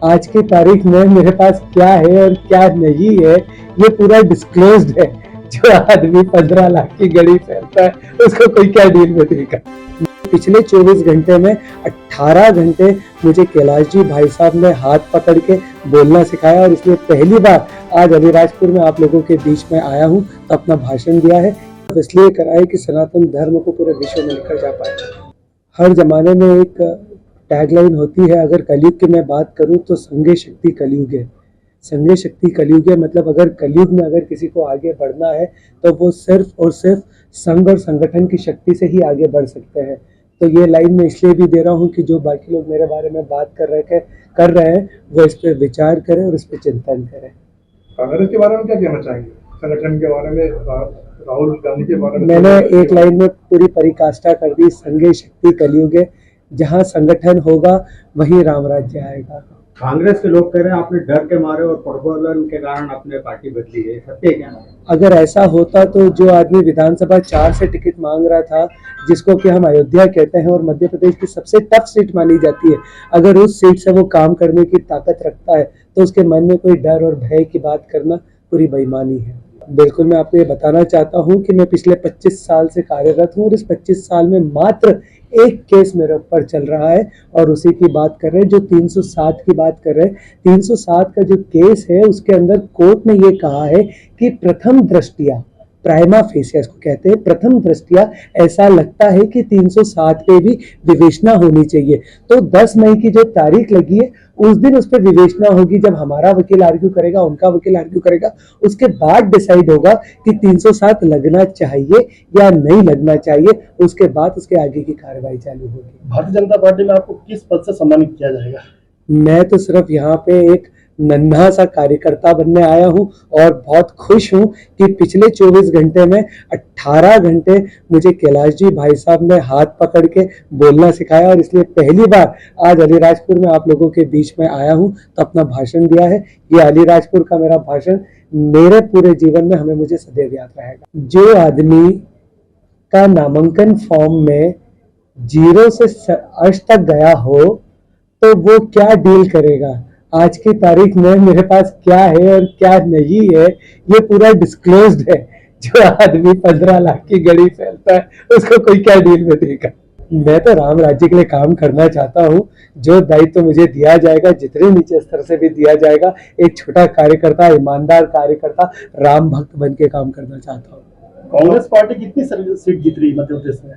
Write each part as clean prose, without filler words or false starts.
आज की तारीख में मेरे पास क्या है और क्या नहीं है ये पूरा डिस्क्लोज्ड है। जो आदमी 15 लाख की घड़ी पहनता है उसको कोई क्या डील में देगा। पिछले 24 घंटे में 18 घंटे मुझे कैलाश जी भाई साहब ने हाथ पकड़ के बोलना सिखाया और इसलिए पहली बार आज अलीराजपुर में आप लोगों के बीच में आया हूँ तो अपना भाषण दिया है। इसलिए कराए कि सनातन धर्म को पूरे विश्व में लेकर जा पाए। हर जमाने में एक टैगलाइन होती है, अगर कलयुग की मैं बात करूं तो संघे शक्ति कलयुग है। संघे शक्ति कलयुग है मतलब अगर कलयुग में अगर किसी को आगे बढ़ना है तो वो सिर्फ और सिर्फ संघ और संगठन की शक्ति से ही आगे बढ़ सकते हैं। तो ये लाइन मैं इसलिए भी दे रहा हूँ कि जो बाकी लोग मेरे बारे में बात कर रहे हैं वो इस पर विचार करें और इस पर चिंतन करें। कांग्रेस के बारे में क्या कहना चाहेंगे? संगठन के बारे में, राहुल गांधी के बारे में? मैंने एक लाइन में पूरी परिकाष्ठा कर दी, संघे शक्ति कलयुग है। जहाँ संगठन होगा वहीं राम राज्य आएगा। कांग्रेस के लोग कह रहे हैं आपने डर के मारे और प्रबोधन के कारण अपने पार्टी बदली है, सत्य क्या है? अगर ऐसा होता तो जो आदमी विधानसभा 4 से टिकट मांग रहा था, जिसको कि हम अयोध्या कहते हैं और मध्य प्रदेश की सबसे टफ सीट मानी जाती है, अगर उस सीट से वो काम करने की ताकत रखता है तो उसके मन में कोई डर और भय की बात करना पूरी बेईमानी है। बिल्कुल मैं आपको ये बताना चाहता हूँ कि मैं पिछले 25 साल से कार्यरत हूँ और इस 25 साल में मात्र एक केस मेरे ऊपर चल रहा है और उसी की बात कर रहे हैं, जो 307 की बात कर रहे हैं। 307 का जो केस है उसके अंदर कोर्ट ने ये कहा है कि प्रथम दृष्टिया, प्राइमा फेसिया इसको कहते हैं, प्रथम दृष्टिया ऐसा लगता है कि 307 पे भी विवेचना होनी चाहिए। तो 10 मई की जो तारीख लगी है उस दिन उस पर विवेचना होगी। जब हमारा वकील आर्ग्यू करेगा, उनका वकील आर्ग्यू करेगा, उसके बाद डिसाइड होगा कि 307 लगना चाहिए या नहीं लगना चाहिए। उसके बाद उसके आगे की कार्रवाई चालू होगी। भारतीय जनता पार्टी में आपको किस पद से सम्मानित किया जाएगा? मैं तो सिर्फ यहाँ पे एक नन्हा सा कार्यकर्ता बनने आया हूँ और बहुत खुश हूँ कि पिछले 24 घंटे में 18 घंटे मुझे कैलाश जी भाई साहब ने हाथ पकड़ के बोलना सिखाया और इसलिए पहली बार आज अलीराजपुर में आप लोगों के बीच में आया हूँ तो अपना भाषण दिया है। ये अलीराजपुर का मेरा भाषण मेरे पूरे जीवन में हमें मुझे सदैव याद रहेगा। जो आदमी का नामांकन फॉर्म में 0 से अर्श तक गया हो तो वो क्या डील करेगा। आज की तारीख में मेरे पास क्या है और क्या नहीं है ये पूरा डिस्क्लोज्ड है। जो आदमी 15 लाख की घड़ी पहनता है उसको कोई क्या डील में देगा। मैं तो राम राज्य के लिए काम करना चाहता हूँ। जो दायित्व तो मुझे दिया जाएगा, जितने नीचे स्तर से भी दिया जाएगा, एक छोटा कार्यकर्ता, ईमानदार कार्यकर्ता, राम भक्त बन के काम करना चाहता हूँ। कांग्रेस पार्टी कितनी सीट जीत रही मध्य प्रदेश में?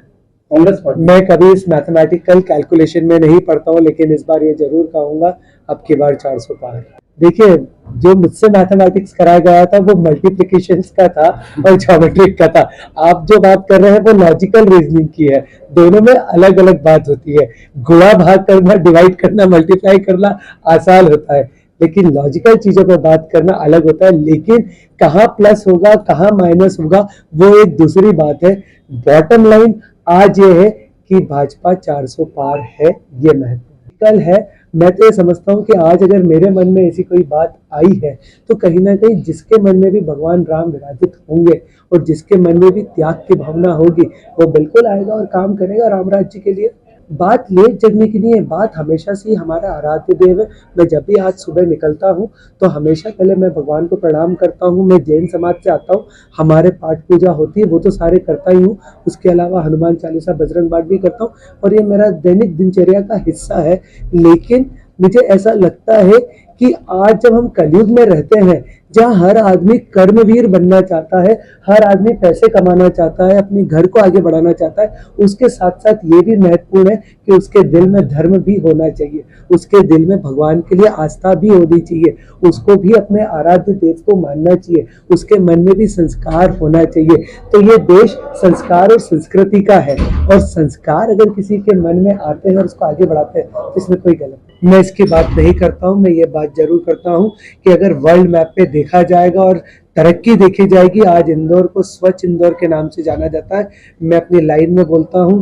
कांग्रेस पार्टी, मैं कभी इस मैथमेटिकल कैलकुलेशन में नहीं पढ़ता हूँ, लेकिन इस बार ये जरूर कहूंगा अब की बार 400 पार। देखिए, जो मुझसे मैथमेटिक्स कराया गया था वो मल्टीप्लिकेशन का था और ज्योमेट्रिक का था। आप जो बात कर रहे हैं वो लॉजिकल रीजनिंग की है। दोनों में अलग अलग बात होती है। गुणा भाग करना, डिवाइड करना, मल्टीप्लाई करना आसान होता है, लेकिन लॉजिकल चीजों पर बात करना अलग होता है। लेकिन कहाँ प्लस होगा, कहाँ माइनस होगा, वो एक दूसरी बात है। बॉटम लाइन आज ये है कि भाजपा 400 पार है, ये महत्वपूर्ण है। मैं तो ये समझता हूँ कि आज अगर मेरे मन में ऐसी कोई बात आई है तो कहीं ना कहीं जिसके मन में भी भगवान राम विराजित होंगे और जिसके मन में भी त्याग की भावना होगी वो बिल्कुल आएगा और काम करेगा राम राज्य के लिए। बात लेट जगने की नहीं है, बात हमेशा से ही हमारा आराध्य देव है। मैं जब भी आज सुबह निकलता हूँ तो हमेशा पहले मैं भगवान को प्रणाम करता हूँ। मैं जैन समाज से आता हूँ, हमारे पाठ पूजा होती है वो तो सारे करता ही हूँ। उसके अलावा हनुमान चालीसा, बजरंग बाण भी करता हूँ और ये मेरा दैनिक दिनचर्या का हिस्सा है। लेकिन मुझे ऐसा लगता है कि आज जब हम कलयुग में रहते हैं जहाँ हर आदमी कर्मवीर बनना चाहता है, हर आदमी पैसे कमाना चाहता है, अपने घर को आगे बढ़ाना चाहता है, उसके साथ साथ ये भी महत्वपूर्ण है कि उसके दिल में धर्म भी होना चाहिए, उसके दिल में भगवान के लिए आस्था भी होनी चाहिए, उसको भी अपने आराध्य देव को मानना चाहिए, उसके मन में भी संस्कार होना चाहिए। तो ये देश संस्कार और संस्कृति का है और संस्कार अगर किसी के मन में आते हैं और उसको आगे बढ़ाते हैं तो इसमें कोई गलत नहीं। मैं इसकी बात नहीं करता हूँ, मैं ये बात जरूर करता हूँ कि अगर वर्ल्ड मैप पे देखा जाएगा और तरक्की देखी जाएगी, आज इंदौर को स्वच्छ इंदौर के नाम से जाना जाता है। मैं अपनी लाइन में बोलता हूँ,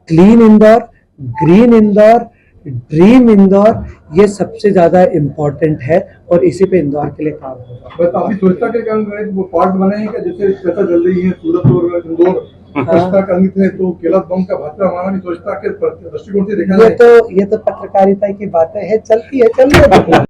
clean Indore, green Indore, dream Indore, ये सबसे ज्यादा इम्पोर्टेंट है और इसी पे इंदौर के लिए काम होगा। बस अभी स्वच्छता के कारण वो पार्ट बने हैं क्या, जैसे चर्चा चल रही है सूरत और इंदौर चेष्टा करनी थी तो कैलाश बम का भाजपा हमारा नहीं सोचता के दृष्टिकोण से देखा ये जाए तो पत्रकारिता की बातें हैं, चलती है, चलने दो।